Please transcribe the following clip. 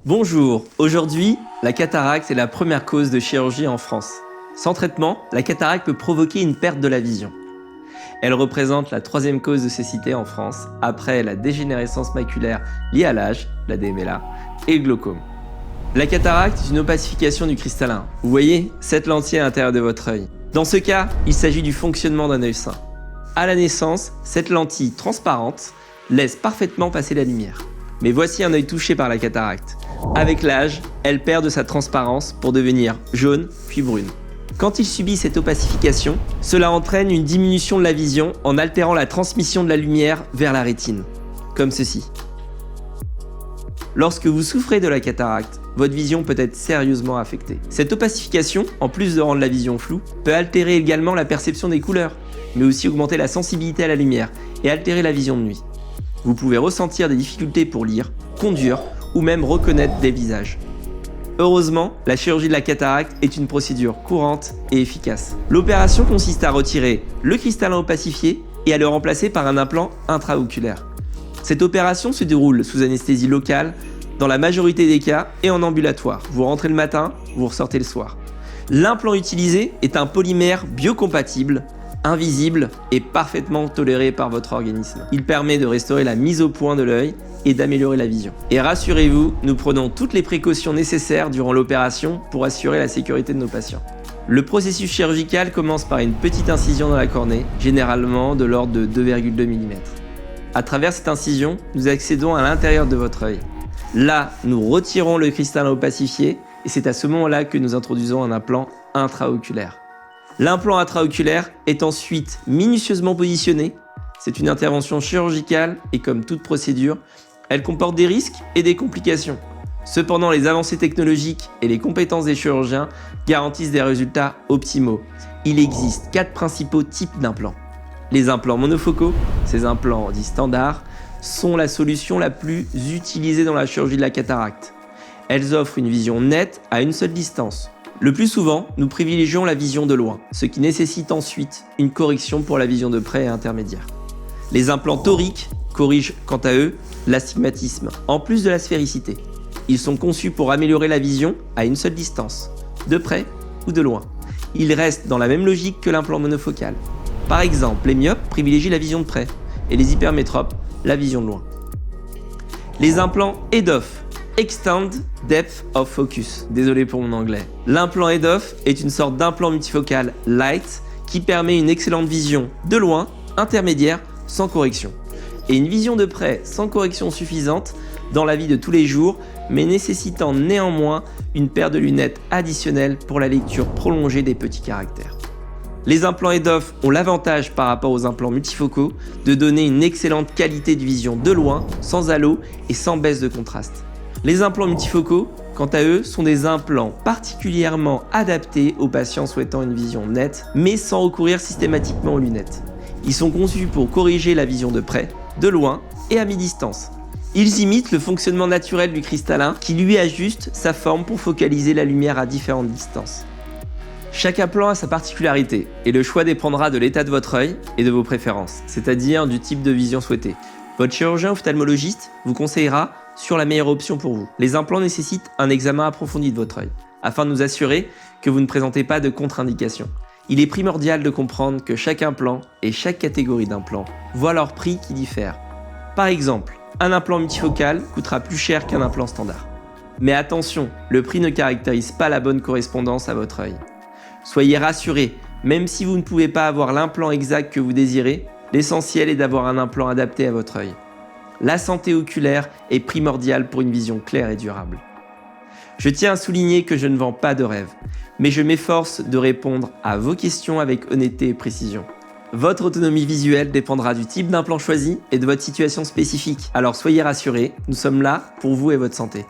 Bonjour, aujourd'hui, la cataracte est la première cause de chirurgie en France. Sans traitement, la cataracte peut provoquer une perte de la vision. Elle représente la troisième cause de cécité en France, après la dégénérescence maculaire liée à l'âge, la DMLA, et le glaucome. La cataracte est une opacification du cristallin. Vous voyez cette lentille à l'intérieur de votre œil. Dans ce cas, il s'agit du fonctionnement d'un œil sain. À la naissance, cette lentille transparente laisse parfaitement passer la lumière. Mais voici un œil touché par la cataracte. Avec l'âge, elle perd de sa transparence pour devenir jaune puis brune. Quand il subit cette opacification, cela entraîne une diminution de la vision en altérant la transmission de la lumière vers la rétine, comme ceci. Lorsque vous souffrez de la cataracte, votre vision peut être sérieusement affectée. Cette opacification, en plus de rendre la vision floue, peut altérer également la perception des couleurs, mais aussi augmenter la sensibilité à la lumière et altérer la vision de nuit. Vous pouvez ressentir des difficultés pour lire, conduire ou même reconnaître des visages. Heureusement, la chirurgie de la cataracte est une procédure courante et efficace. L'opération consiste à retirer le cristallin opacifié et à le remplacer par un implant intraoculaire. Cette opération se déroule sous anesthésie locale, dans la majorité des cas, et en ambulatoire. Vous rentrez le matin, vous ressortez le soir. L'implant utilisé est un polymère biocompatible, invisible et parfaitement toléré par votre organisme. Il permet de restaurer la mise au point de l'œil et d'améliorer la vision. Et rassurez-vous, nous prenons toutes les précautions nécessaires durant l'opération pour assurer la sécurité de nos patients. Le processus chirurgical commence par une petite incision dans la cornée, généralement de l'ordre de 2,2 mm. À travers cette incision, nous accédons à l'intérieur de votre œil. Là, nous retirons le cristallin opacifié et c'est à ce moment-là que nous introduisons un implant intraoculaire. L'implant intraoculaire est ensuite minutieusement positionné. C'est une intervention chirurgicale et comme toute procédure, elle comporte des risques et des complications. Cependant, les avancées technologiques et les compétences des chirurgiens garantissent des résultats optimaux. Il existe 4 principaux types d'implants. Les implants monofocaux, ces implants dits standards, sont la solution la plus utilisée dans la chirurgie de la cataracte. Elles offrent une vision nette à une seule distance. Le plus souvent, nous privilégions la vision de loin, ce qui nécessite ensuite une correction pour la vision de près et intermédiaire. Les implants toriques corrigent quant à eux l'astigmatisme, en plus de la sphéricité. Ils sont conçus pour améliorer la vision à une seule distance, de près ou de loin. Ils restent dans la même logique que l'implant monofocal. Par exemple, les myopes privilégient la vision de près et les hypermétropes la vision de loin. Les implants EDOF, Extend Depth of Focus. Désolé pour mon anglais. L'implant EDOF est une sorte d'implant multifocal light qui permet une excellente vision de loin, intermédiaire, sans correction. Et une vision de près sans correction suffisante dans la vie de tous les jours, mais nécessitant néanmoins une paire de lunettes additionnelles pour la lecture prolongée des petits caractères. Les implants EDOF ont l'avantage par rapport aux implants multifocaux de donner une excellente qualité de vision de loin, sans halo et sans baisse de contraste. Les implants multifocaux, quant à eux, sont des implants particulièrement adaptés aux patients souhaitant une vision nette, mais sans recourir systématiquement aux lunettes. Ils sont conçus pour corriger la vision de près, de loin et à mi-distance. Ils imitent le fonctionnement naturel du cristallin qui lui ajuste sa forme pour focaliser la lumière à différentes distances. Chaque implant a sa particularité et le choix dépendra de l'état de votre œil et de vos préférences, c'est-à-dire du type de vision souhaité. Votre chirurgien ophtalmologiste vous conseillera sur la meilleure option pour vous. Les implants nécessitent un examen approfondi de votre œil, afin de nous assurer que vous ne présentez pas de contre-indications. Il est primordial de comprendre que chaque implant et chaque catégorie d'implant voient leur prix qui diffère. Par exemple, un implant multifocal coûtera plus cher qu'un implant standard. Mais attention, le prix ne caractérise pas la bonne correspondance à votre œil. Soyez rassurés, même si vous ne pouvez pas avoir l'implant exact que vous désirez, l'essentiel est d'avoir un implant adapté à votre œil. La santé oculaire est primordiale pour une vision claire et durable. Je tiens à souligner que je ne vends pas de rêve, mais je m'efforce de répondre à vos questions avec honnêteté et précision. Votre autonomie visuelle dépendra du type d'implant choisi et de votre situation spécifique. Alors soyez rassurés, nous sommes là pour vous et votre santé.